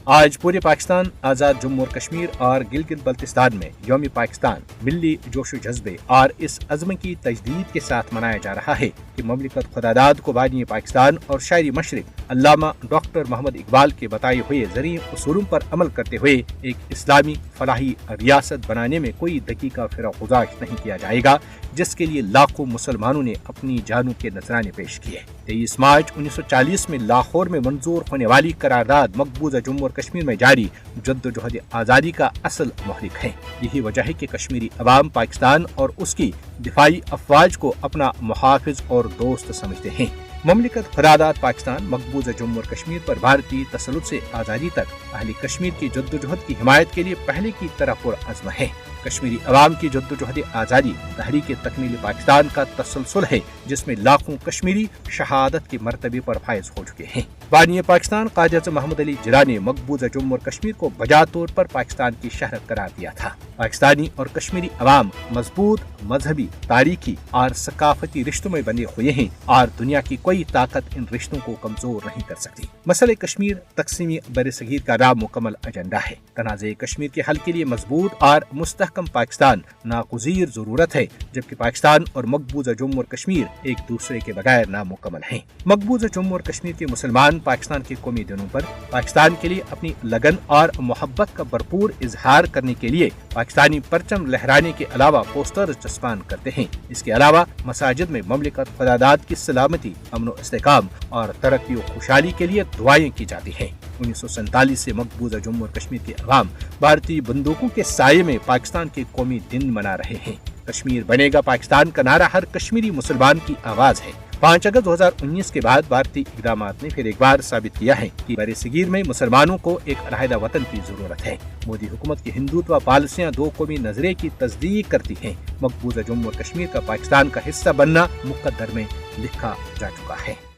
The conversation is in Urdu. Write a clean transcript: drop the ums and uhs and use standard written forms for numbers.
آج پورے پاکستان آزاد جموں اور کشمیر اور گلگت بلتستان میں یوم پاکستان ملی جوش و جذبے اور اس عزم کی تجدید کے ساتھ منایا جا رہا ہے کہ مملکت خداداد کو بانی پاکستان اور شاعر مشرق علامہ ڈاکٹر محمد اقبال کے بتائے ہوئے زرعی اصولوں پر عمل کرتے ہوئے ایک اسلامی فلاحی ریاست بنانے میں کوئی دقیقہ فرا نہیں کیا جائے گا، جس کے لیے لاکھوں مسلمانوں نے اپنی جانوں کے نذرانے پیش کیے۔ 23 مارچ 1940 میں لاہور میں منظور ہونے والی قرارداد مقبوضہ جموں اور کشمیر میں جاری جدوجہد آزادی کا اصل محرک ہے۔ یہی وجہ ہے کہ کشمیری عوام پاکستان اور اس کی دفاعی افواج کو اپنا محافظ اور دوست سمجھتے ہیں۔ مملکت قرارداد پاکستان مقبوضہ جموں اور کشمیر پر بھارتی تسلط سے آزادی تک اہل کشمیر کی جدوجہد کی حمایت کے لیے پہلے کی طرح پرعزم ہے۔ کشمیری عوام کی جدوجہد آزادی تحریک تکمیل پاکستان کا تسلسل ہے، جس میں لاکھوں کشمیری شہادت کے مرتبے پر فائز ہو چکے ہیں۔ بانی پاکستان قائد اعظم محمد علی جناح نے مقبوضہ جموں اور کشمیر کو بجا طور پر پاکستان کی شہر قرار دیا تھا۔ پاکستانی اور کشمیری عوام مضبوط مذہبی، تاریخی اور ثقافتی رشتوں میں بندھے ہوئے ہیں اور دنیا کی کوئی طاقت ان رشتوں کو کمزور نہیں کر سکتی۔ مسئلہ کشمیر تقسیمی برصغیر کا نامکمل ایجنڈا ہے۔ تنازع کشمیر کے حل کے لیے مضبوط اور مستحکم پاکستان ناگزیر ضرورت ہے، جبکہ پاکستان اور مقبوضہ جموں اور کشمیر ایک دوسرے کے بغیر نامکمل ہیں۔ مقبوضہ جموں اور کشمیر کے مسلمان پاکستان کے قومی دنوں پر پاکستان کے لیے اپنی لگن اور محبت کا بھرپور اظہار کرنے کے لیے پاکستانی پرچم لہرانے کے علاوہ پوسٹر چسپاں کرتے ہیں۔ اس کے علاوہ مساجد میں مملکت خداداد کی سلامتی، امن و استحکام اور ترقی و خوشحالی کے لیے دعائیں کی جاتی ہیں۔ 1947 سے مقبوضہ جموں اور کشمیر کے عوام بھارتی بندوقوں کے سائے میں پاکستان کے قومی دن منا رہے ہیں۔ کشمیر بنے گا پاکستان کا نعرہ ہر کشمیری مسلمان کی آواز ہے۔ 5 اگست 2019 کے بعد بھارتی اقدامات نے پھر ایک بار ثابت کیا ہے کہ برصغیر میں مسلمانوں کو ایک علیحدہ وطن کی ضرورت ہے۔ مودی حکومت کی ہندوتوا پالیسیاں دو قومی نظریے کی تصدیق کرتی ہیں۔ مقبوضہ جموں اور کشمیر کا پاکستان کا حصہ بننا مقدر میں لکھا جا چکا ہے۔